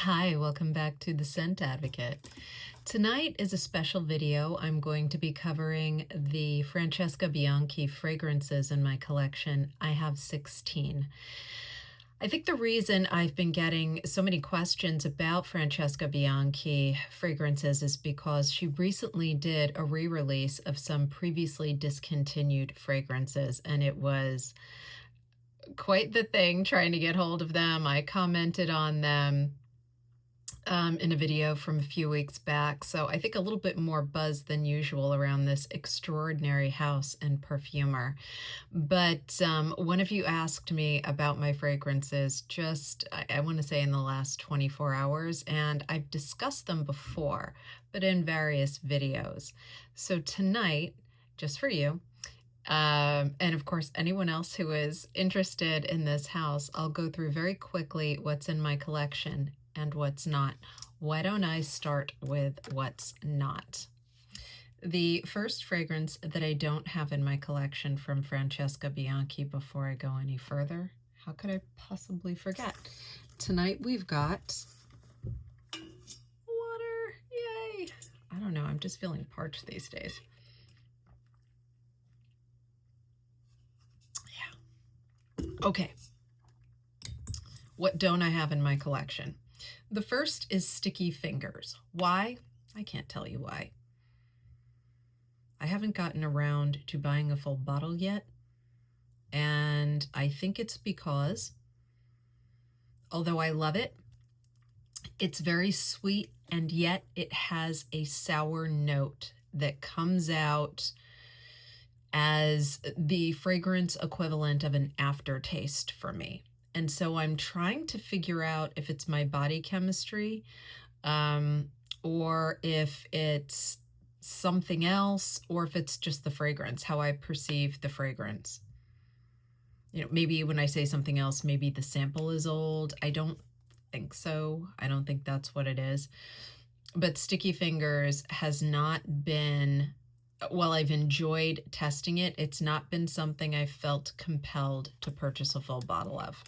Hi, welcome back to The Scent Advocate. Tonight is a special video. I'm going to be covering the Francesca Bianchi fragrances in my collection. I have 16. I think the reason I've been getting so many questions about Francesca Bianchi fragrances is because she recently did a re-release of some previously discontinued fragrances, and it was quite the thing trying to get hold of them. I commented on them in a video from a few weeks back, so I think a little bit more buzz than usual around this extraordinary house and perfumer. But one of you asked me about my fragrances just, I want to say in the last 24 hours, and I've discussed them before, but in various videos. So tonight, just for you, and of course anyone else who is interested in this house, I'll go through very quickly what's in my collection and what's not. Why don't I start with what's not? The first fragrance that I don't have in my collection from Francesca Bianchi, before I go any further, how could I possibly forget? Tonight we've got water. Yay! I don't know, I'm just feeling parched these days. Yeah. Okay. What don't I have in my collection? The first is Sticky Fingers. Why? I can't tell you why. I haven't gotten around to buying a full bottle yet, and I think it's because, although I love it, it's very sweet, and yet it has a sour note that comes out as the fragrance equivalent of an aftertaste for me. And so I'm trying to figure out if it's my body chemistry, or if it's something else, or if it's just the fragrance, how I perceive the fragrance. You know, maybe when I say something else, maybe the sample is old. I don't think so. I don't think that's what it is. But Sticky Fingers has not been, while I've enjoyed testing it, it's not been something I felt compelled to purchase a full bottle of.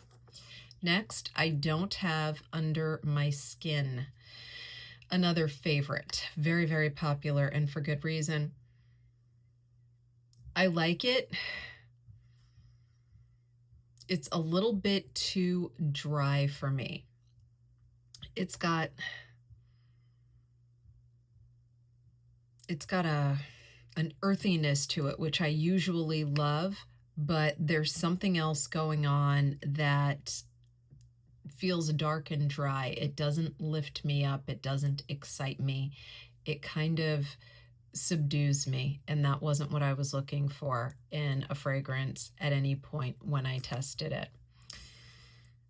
Next, I don't have Under My Skin. Another favorite, very, very popular, and for good reason. I like it. It's a little bit too dry for me. It's got an earthiness to it, which I usually love, but there's something else going on that feels dark and dry. It doesn't lift me up. It doesn't excite me. It kind of subdues me, and that wasn't what I was looking for in a fragrance at any point when I tested it.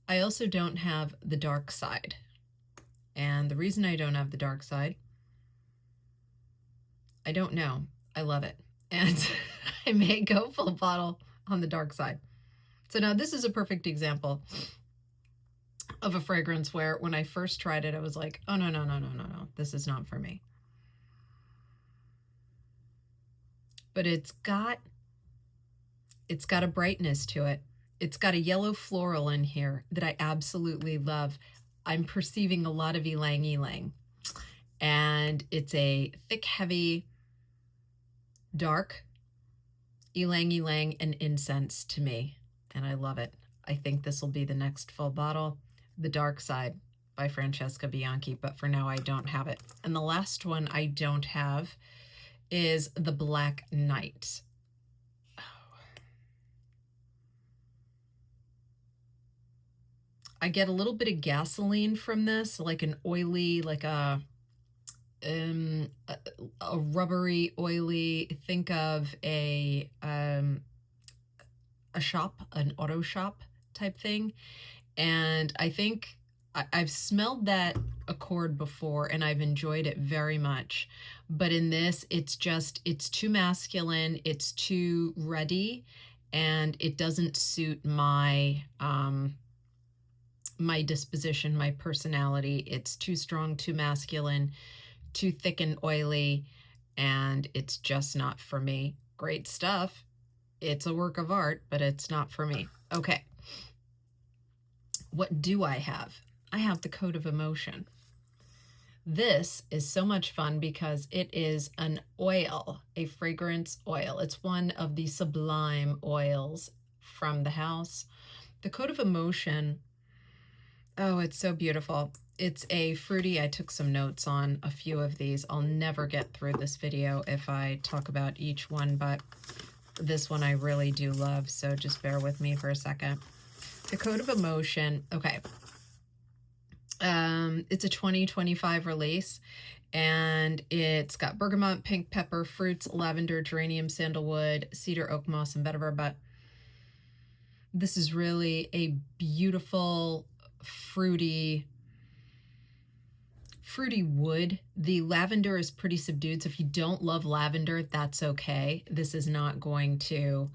I also don't have the Dark Side, and the reason I don't have the Dark Side, I don't know. I love it, and I may go full bottle on the Dark Side. So now this is a perfect example of a fragrance where when I first tried it, I was like, oh, no, this is not for me. But it's got a brightness to it. It's got a yellow floral in here that I absolutely love. I'm perceiving a lot of ylang ylang, and it's a thick, heavy, dark ylang ylang and incense to me, and I love it. I think this will be the next full bottle. The Dark Side by Francesca Bianchi, but for now I don't have it. And the last one I don't have is the Black Knight. Oh. I get a little bit of gasoline from this, like an oily, like a rubbery, oily, think of a shop, an auto shop type thing. And I think I've smelled that accord before, and I've enjoyed it very much. But in this, it's too masculine, it's too ready, and it doesn't suit my my disposition, my personality. It's too strong, too masculine, too thick and oily, and it's just not for me. Great stuff. It's a work of art, but it's not for me. Okay. What do I have? I have the Code of Emotion. This is so much fun because it is an oil, a fragrance oil. It's one of the sublime oils from the house. The Code of Emotion, oh, it's so beautiful. It's a fruity, I took some notes on a few of these. I'll never get through this video if I talk about each one, but this one I really do love, so just bear with me for a second. The Code of Emotion, okay. It's a 2025 release, and it's got bergamot, pink pepper, fruits, lavender, geranium, sandalwood, cedar, oak moss, and vetiver. But this is really a beautiful, fruity wood. The lavender is pretty subdued, so if you don't love lavender, that's okay. This is not going to,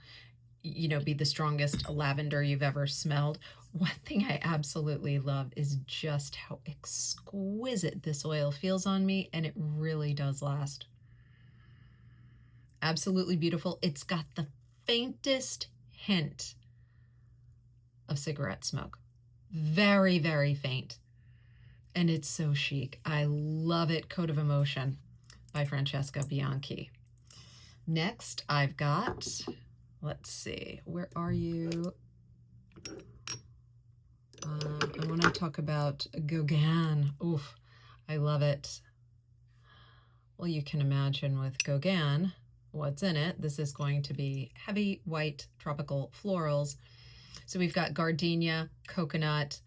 you know, be the strongest lavender you've ever smelled. One thing I absolutely love is just how exquisite this oil feels on me, and it really does last. Absolutely beautiful. It's got the faintest hint of cigarette smoke. Very, very faint. And it's so chic. I love it. Code of Emotion by Francesca Bianchi. Next, I've got, let's see, where are you? I want to talk about Gauguin. Oof, I love it. Well, you can imagine with Gauguin, what's in it. This is going to be heavy white tropical florals. So we've got gardenia, coconut,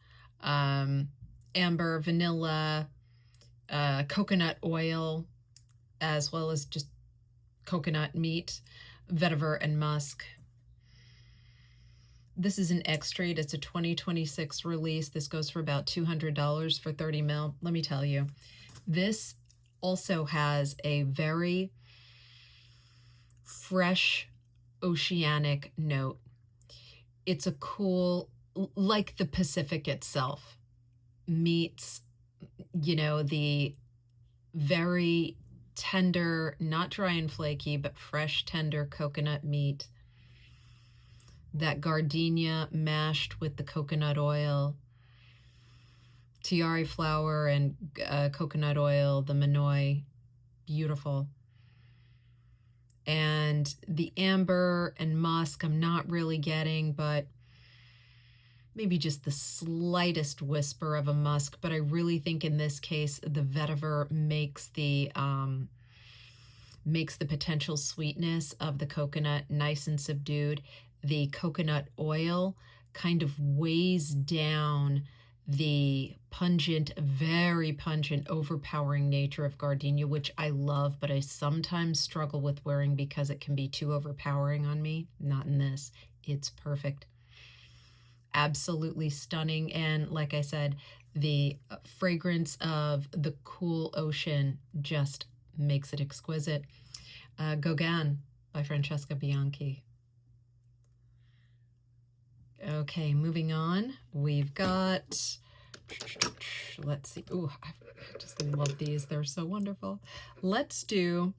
amber, vanilla, coconut oil, as well as just coconut meat, vetiver, and musk. This is an extrait. It's a 2026 release. This goes for about $200 for 30 ml. Let me tell you, this also has a very fresh oceanic note. It's a cool, like the Pacific itself, meets, you know, the very tender, not dry and flaky, but fresh, tender coconut meat. That gardenia mashed with the coconut oil, tiare flower and coconut oil, the manoi, beautiful. And the amber and musk I'm not really getting, but maybe just the slightest whisper of a musk. But I really think in this case, the vetiver makes the potential sweetness of the coconut nice and subdued. The coconut oil kind of weighs down the pungent, very pungent, overpowering nature of gardenia, which I love, but I sometimes struggle with wearing because it can be too overpowering on me. Not in this. It's perfect. Absolutely stunning. And like I said, the fragrance of the cool ocean just makes it exquisite. Gauguin by Francesca Bianchi. Okay, moving on. We've got, let's see. Ooh, I just love these. They're so wonderful. Let's do,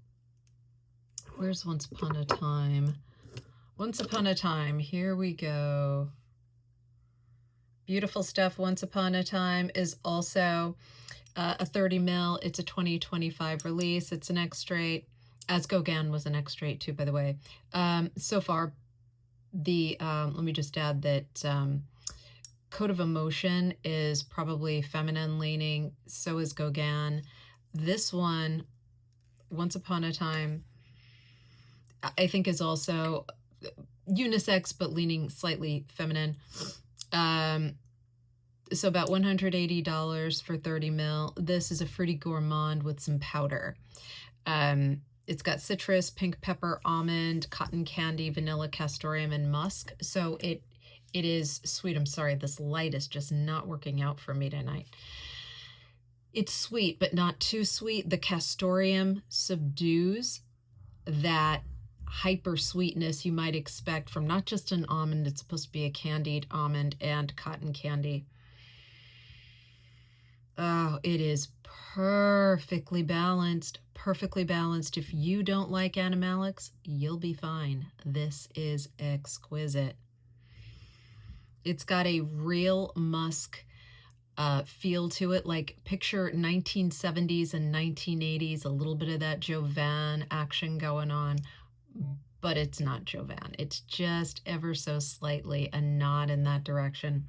where's Once Upon a Time? Once Upon a Time. Here we go. Beautiful stuff. Once Upon a Time is also a 30 ml. It's a 2025 release. It's an extrait, as Gauguin was an extrait too, by the way. So far, let me just add that Code of Emotion is probably feminine leaning. So is Gauguin. This one, Once Upon a Time, I think is also unisex, but leaning slightly feminine. So about $180 for 30 ml. This is a fruity gourmand with some powder. It's got citrus, pink pepper, almond, cotton candy, vanilla, castoreum, and musk. So it is sweet. I'm sorry, this light is just not working out for me tonight. It's sweet, but not too sweet. The castoreum subdues that hyper sweetness you might expect from not just an almond. It's supposed to be a candied almond and cotton candy. Oh, it is perfectly balanced, perfectly balanced. If you don't like animalics, you'll be fine. This is exquisite. It's got a real musk feel to it. Like picture 1970s and 1980s, a little bit of that Jovan action going on, but it's not Jovan. It's just ever so slightly a nod in that direction.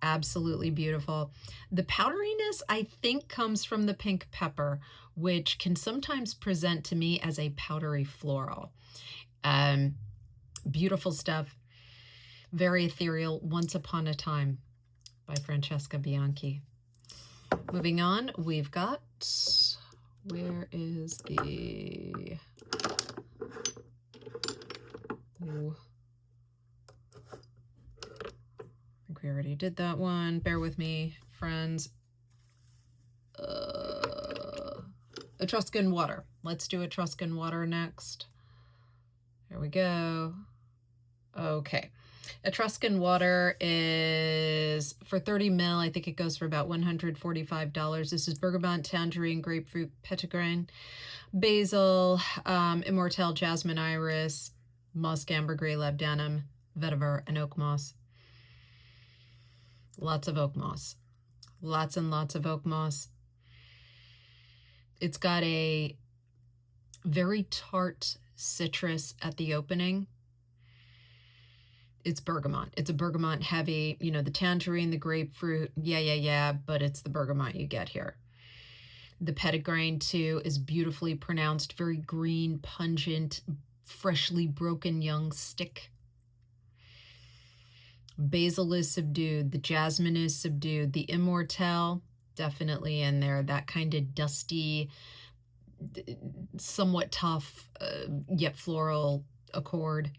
Absolutely beautiful. The powderiness, I think, comes from the pink pepper, which can sometimes present to me as a powdery floral. Beautiful stuff. Very ethereal. Once Upon a Time by Francesca Bianchi. Moving on, we've got, where is the, ooh, I think we already did that one. Bear with me, friends. Etruscan Water. Let's do Etruscan Water next. There we go. Okay. Etruscan Water is for 30 ml. I think it goes for about $145. This is bergamot, tangerine, grapefruit, petitgrain, basil, immortelle, jasmine, iris, musk, ambergris, labdanum, vetiver, and oak moss. Lots of oak moss. Lots and lots of oak moss. It's got a very tart citrus at the opening. It's bergamot. It's a bergamot heavy, you know, the tangerine, the grapefruit, yeah, but it's the bergamot you get here. The petitgrain too is beautifully pronounced, very green, pungent, freshly broken young stick. Basil is subdued. The jasmine is subdued. The immortelle, definitely in there. That kind of dusty, somewhat tough, yet floral accord.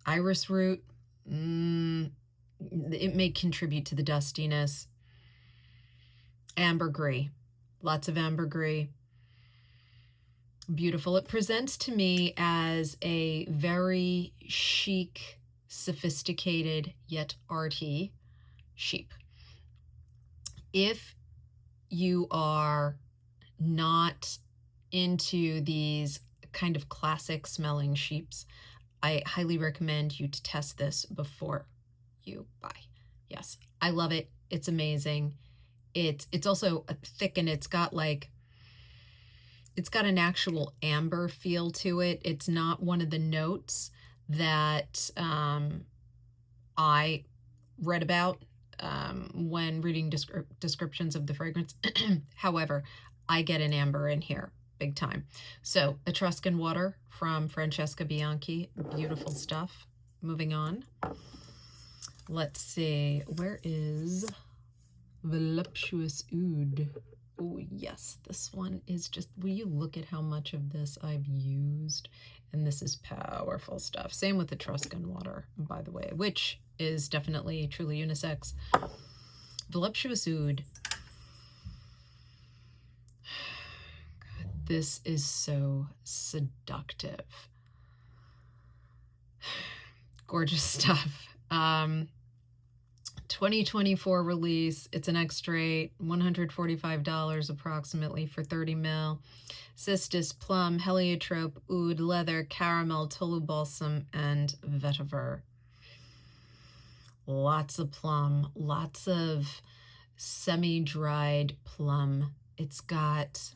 Iris root, it may contribute to the dustiness. Ambergris, lots of ambergris. Beautiful. It presents to me as a very chic, sophisticated, yet arty sheep. If you are not into these kind of classic smelling sheeps, I highly recommend you to test this before you buy. Yes, I love it. It's amazing. It's also thick, and it's got an actual amber feel to it. It's not one of the notes that I read about when reading descriptions of the fragrance. However, I get an amber in here. Big time. So Etruscan Water from Francesca Bianchi. Beautiful stuff. Moving on. Let's see. Where is Voluptuous Oud? Oh, yes. This one is just, will you look at how much of this I've used? And this is powerful stuff. Same with Etruscan Water, by the way, which is definitely truly unisex. Voluptuous Oud. This is so seductive. Gorgeous stuff. 2024 release. It's an extrait, $145 approximately for 30 ml. Cistus, plum, heliotrope, oud, leather, caramel, tolu balsam, and vetiver. Lots of plum, lots of semi-dried plum. It's got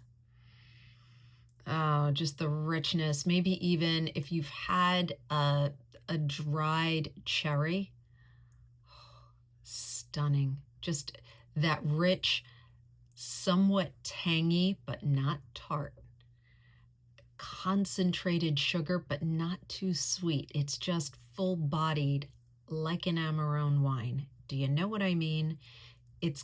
just the richness. Maybe even if you've had a dried cherry, stunning. Just that rich, somewhat tangy, but not tart. Concentrated sugar, but not too sweet. It's just full-bodied, like an Amarone wine. Do you know what I mean? It's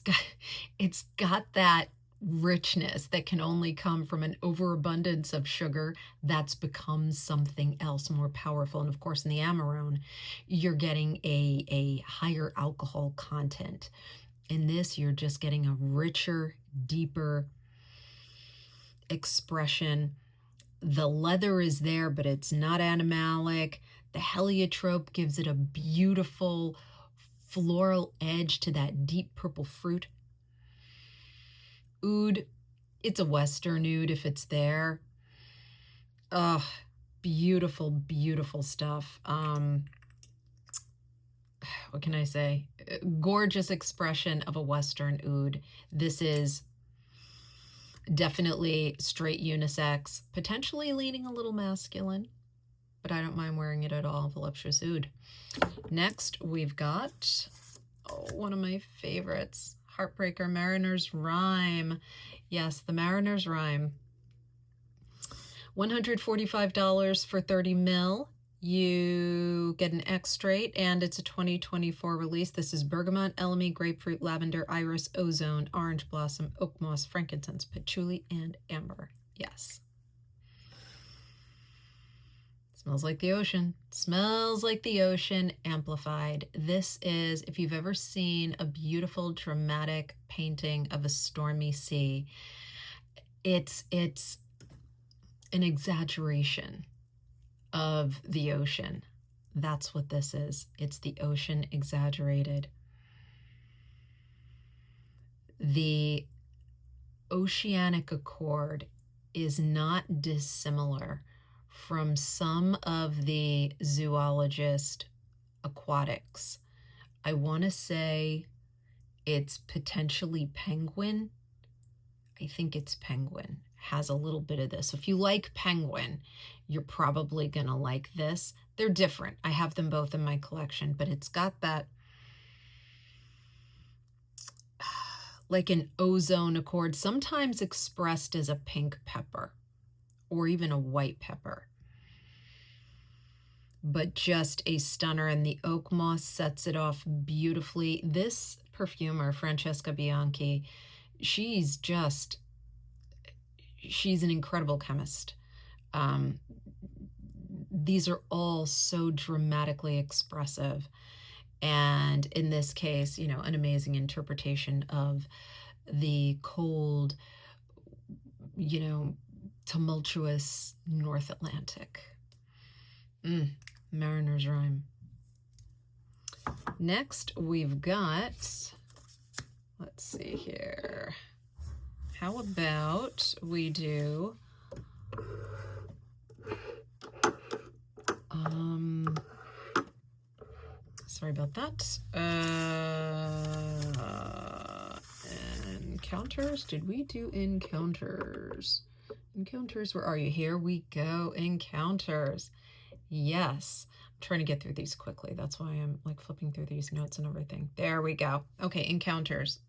got that richness that can only come from an overabundance of sugar that's become something else more powerful. And of course, in the Amarone, you're getting a higher alcohol content. In this, you're just getting a richer, deeper expression. The leather is there, but it's not animalic. The heliotrope gives it a beautiful floral edge to that deep purple fruit. Oud, it's a Western oud if it's there. Oh, beautiful, beautiful stuff. what can I say? Gorgeous expression of a Western oud. This is definitely straight unisex, potentially leaning a little masculine, but I don't mind wearing it at all. Voluptuous Oud. Next, we've got one of my favorites, Heartbreaker Mariner's Rhyme. Yes, the Mariner's Rhyme. $145 for 30 ml. You get an extrait, and it's a 2024 release. This is bergamot, elemi, grapefruit, lavender, iris, ozone, orange blossom, oak moss, frankincense, patchouli, and amber. Yes. Smells like the ocean. Smells like the ocean amplified. This is, if you've ever seen a beautiful dramatic painting of a stormy sea, it's an exaggeration of the ocean. That's what this is. It's the ocean exaggerated. The oceanic accord is not dissimilar from some of the Zoologist aquatics. I want to say it's potentially penguin. I think it's penguin. Has a little bit of this. So if you like penguin, you're probably gonna like this. They're different. I have them both in my collection, but it's got that like an ozone accord, sometimes expressed as a pink pepper or even a white pepper, but just a stunner, and the oak moss sets it off beautifully. This perfumer, Francesca Bianchi, she's an incredible chemist. These are all so dramatically expressive. And in this case, you know, an amazing interpretation of the cold, you know, tumultuous North Atlantic. Mariner's Rhyme. Next, we've got, let's see here. How about we do sorry about that. Encounters. Did we do encounters? Encounters, where are you? Here we go. Encounters. Yes. I'm trying to get through these quickly. That's why I'm like flipping through these notes and everything. There we go. Okay, encounters.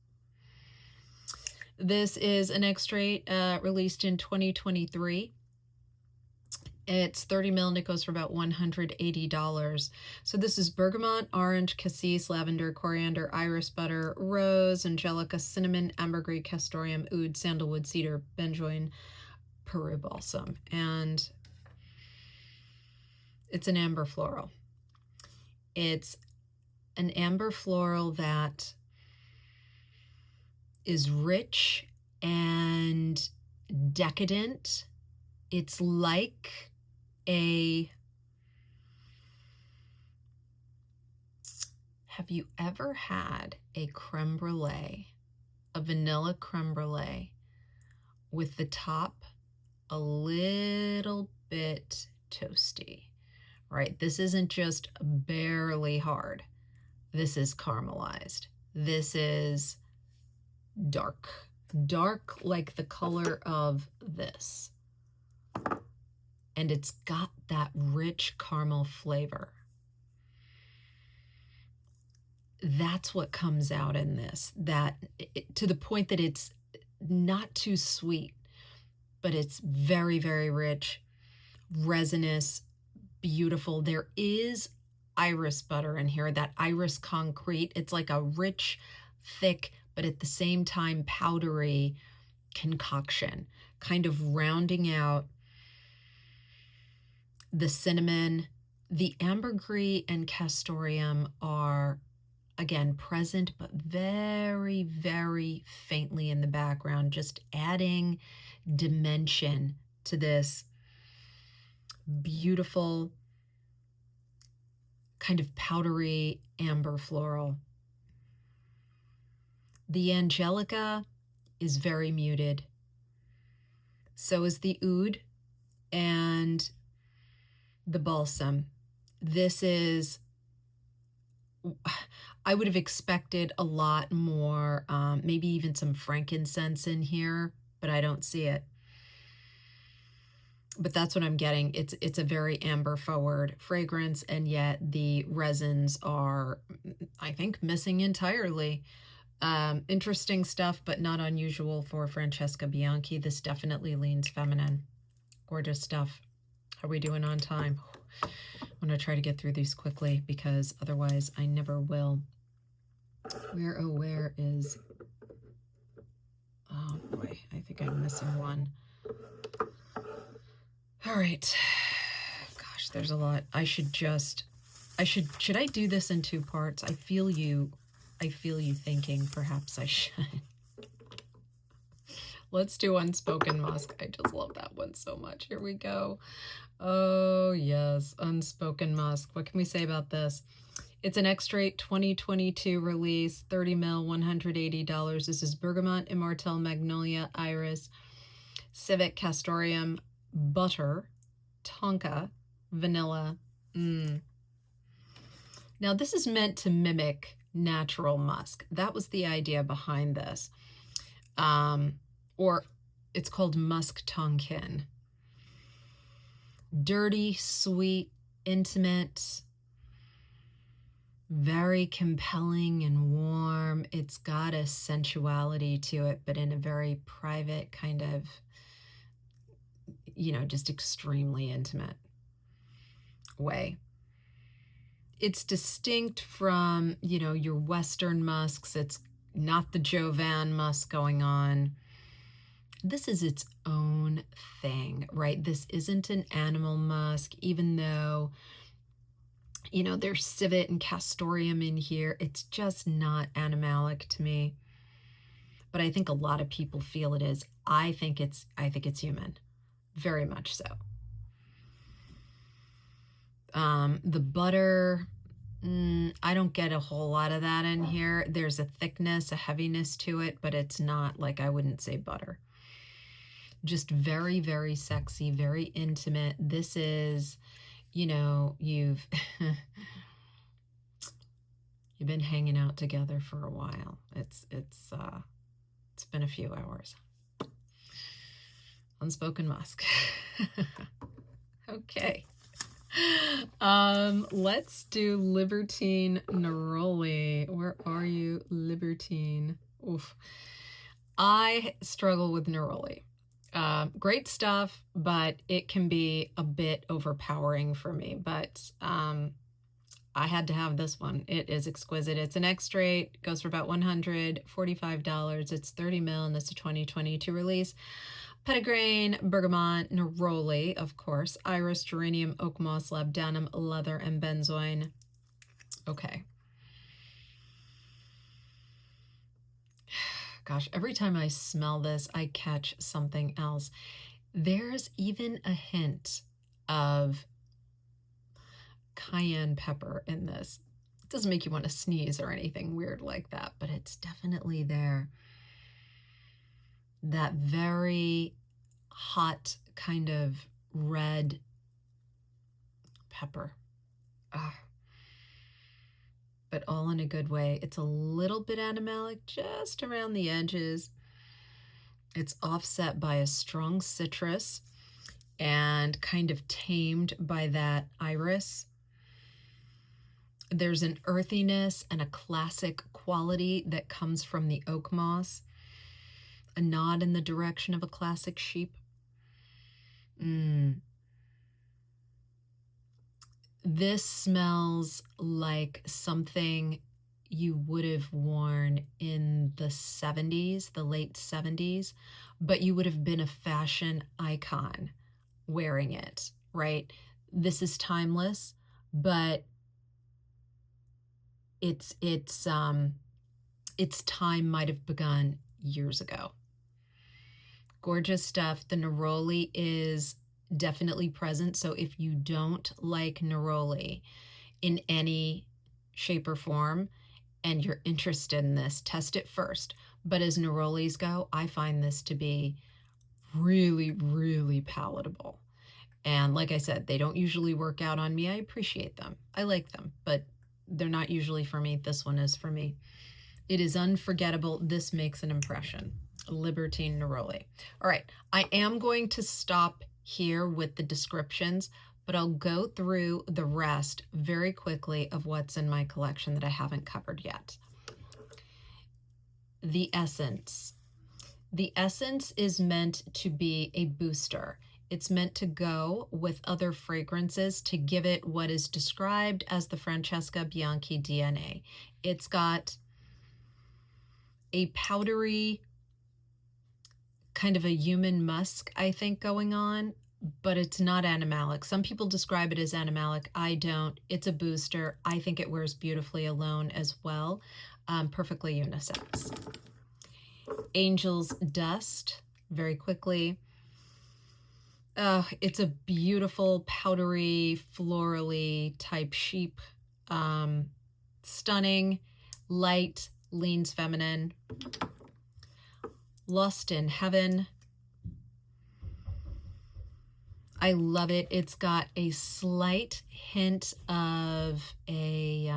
This is an extrait released in 2023. It's 30 ml and it goes for about $180. So this is bergamot, orange, cassis, lavender, coriander, iris butter, rose, angelica, cinnamon, ambergris, castoreum, oud, sandalwood, cedar, benjoin, Peru balsam. And it's an amber floral. It's an amber floral that is rich and decadent. It's like have you ever had a creme brulee, a vanilla creme brulee with the top a little bit toasty, right? This isn't just barely hard. This is caramelized. This is dark like the color of this. And it's got that rich caramel flavor. That's what comes out in this, to the point that it's not too sweet, but it's very, very rich, resinous, beautiful. There is iris butter in here, that iris concrete. It's like a rich, thick, but at the same time powdery concoction, kind of rounding out the cinnamon. The ambergris and castoreum are, again, present, but very, very faintly in the background, just adding dimension to this beautiful kind of powdery amber floral. The angelica is very muted. So is the oud and the balsam. This is I would have expected a lot more, maybe even some frankincense in here, but I don't see it. But that's what I'm getting. It's a very amber forward fragrance, and yet the resins are, I think, missing entirely. Interesting stuff, but not unusual for Francesca Bianchi. This definitely leans feminine. Gorgeous stuff. How are we doing on time? I'm going to try to get through these quickly because otherwise I never will. Where is... Oh boy, I think I'm missing one. All right. Gosh, there's a lot. Should I do this in 2 parts? I feel you thinking perhaps I should. Let's do Unspoken Musk. I just love that one so much. Here we go. Oh, yes. Unspoken Musk. What can we say about this? It's an X-Straight 2022 release, 30 ml, $180. This is Bergamot, Immortelle, Magnolia, Iris, Civet, Castoreum, Butter, Tonka, Vanilla. Now, this is meant to mimic natural musk. That was the idea behind this. Or it's called Musk Tonkin. Dirty, sweet, intimate, very compelling and warm. It's got a sensuality to it, but in a very private kind of, you know, just extremely intimate way. It's distinct from, you know, your Western musks. It's not the Jovan musk going on. This is its own thing, right? This isn't an animal musk, even though, you know, there's civet and castoreum in here. It's just not animalic to me. But I think a lot of people feel it is. I think it's human. Very much so. The butter, I don't get a whole lot of that in here. There's a thickness, a heaviness to it, but it's not like, I wouldn't say butter. Just very, very sexy, very intimate. This is, you know, you've you've been hanging out together for a while. It's been a few hours. Unspoken Musk. Okay. Let's do Libertine Neroli. Where are you, Libertine? Oof. I struggle with Neroli. Great stuff, but it can be a bit overpowering for me. But I had to have this one. It is exquisite. It's an X-Straight, goes for about $145. It's 30 ml, and it's a 2022 release. Petitgrain, Bergamot, Neroli, of course, Iris, Geranium, Oak Moss, Labdanum, Leather, and Benzoin. Okay. Gosh, every time I smell this, I catch something else. There's even a hint of cayenne pepper in this. It doesn't make you want to sneeze or anything weird like that, but it's definitely there. That very hot kind of red pepper. But all in a good way. It's a little bit animalic just around the edges. It's offset by a strong citrus and kind of tamed by that iris. There's an earthiness and a classic quality that comes from the oak moss. A nod in the direction of a classic sheep. This smells like something you would have worn in the 70s, the late 70s, but you would have been a fashion icon wearing it, right? This is timeless, but its time might have begun years ago. Gorgeous stuff. The neroli is definitely present. So if you don't like neroli in any shape or form and you're interested in this, test it first. But as nerolis go, I find this to be really, really palatable. And like I said, they don't usually work out on me. I appreciate them. I like them, but they're not usually for me. This one is for me. It is unforgettable. This makes an impression. Libertine Neroli. All right, I am going to stop here with the descriptions, but I'll go through the rest very quickly of what's in my collection that I haven't covered yet. The essence. The essence is meant to be a booster. It's meant to go with other fragrances to give it what is described as the Francesca Bianchi DNA. It's got a powdery, kind of a human musk, I think, going on, but it's not animalic. Some people describe it as animalic. I don't. It's a booster. I think it wears beautifully alone as well. Perfectly unisex. Angel's Dust, very quickly. It's a beautiful, powdery, florally type sheep. Stunning, light, leans feminine. Lost in Heaven. I love it. It's got a slight hint of a,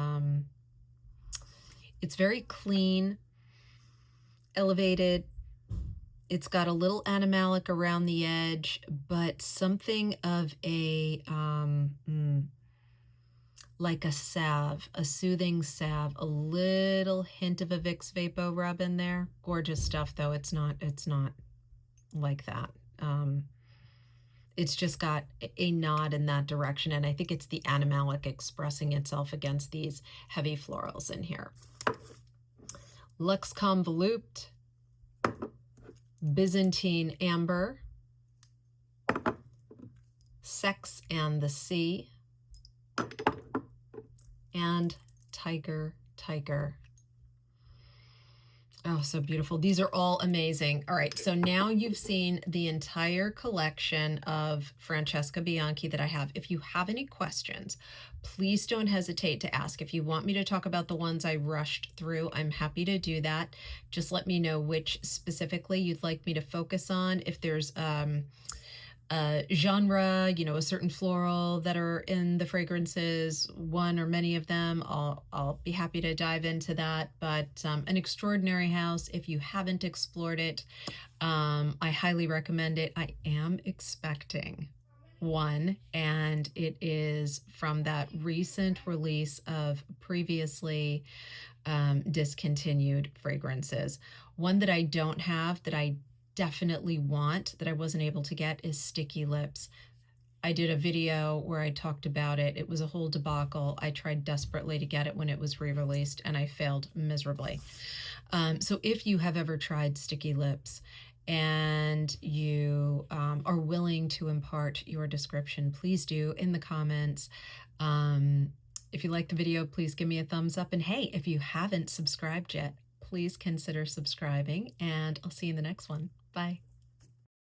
it's very clean, elevated. It's got a little animalic around the edge, but something of a, like a salve, a soothing salve, a little hint of a Vicks Vapo Rub in there. Gorgeous stuff, though. It's not like that. It's just got a nod in that direction, and I think it's the animalic expressing itself against these heavy florals in here. Luxe Volupte, Byzantine Amber, Sex and the Sea, and Tyger Tyger. Oh, so beautiful. These are all amazing. All right, so now you've seen the entire collection of Francesca Bianchi that I have. If you have any questions, please don't hesitate to ask. If you want me to talk about the ones I rushed through, I'm happy to do that. Just let me know which specifically you'd like me to focus on. If there's genre, you know, a certain floral that are in the fragrances, one or many of them, I'll be happy to dive into that. But An Extraordinary House, if you haven't explored it, I highly recommend it. I am expecting one, and it is from that recent release of previously discontinued fragrances. One that I don't have that I definitely want that I wasn't able to get is Sticky Lips. I did a video where I talked about it. It was a whole debacle. I tried desperately to get it when it was re-released, and I failed miserably. So if you have ever tried Sticky Lips and you are willing to impart your description, please do in the comments. If you like the video, please give me a thumbs up. And hey, if you haven't subscribed yet, please consider subscribing, and I'll see you in the next one. Bye.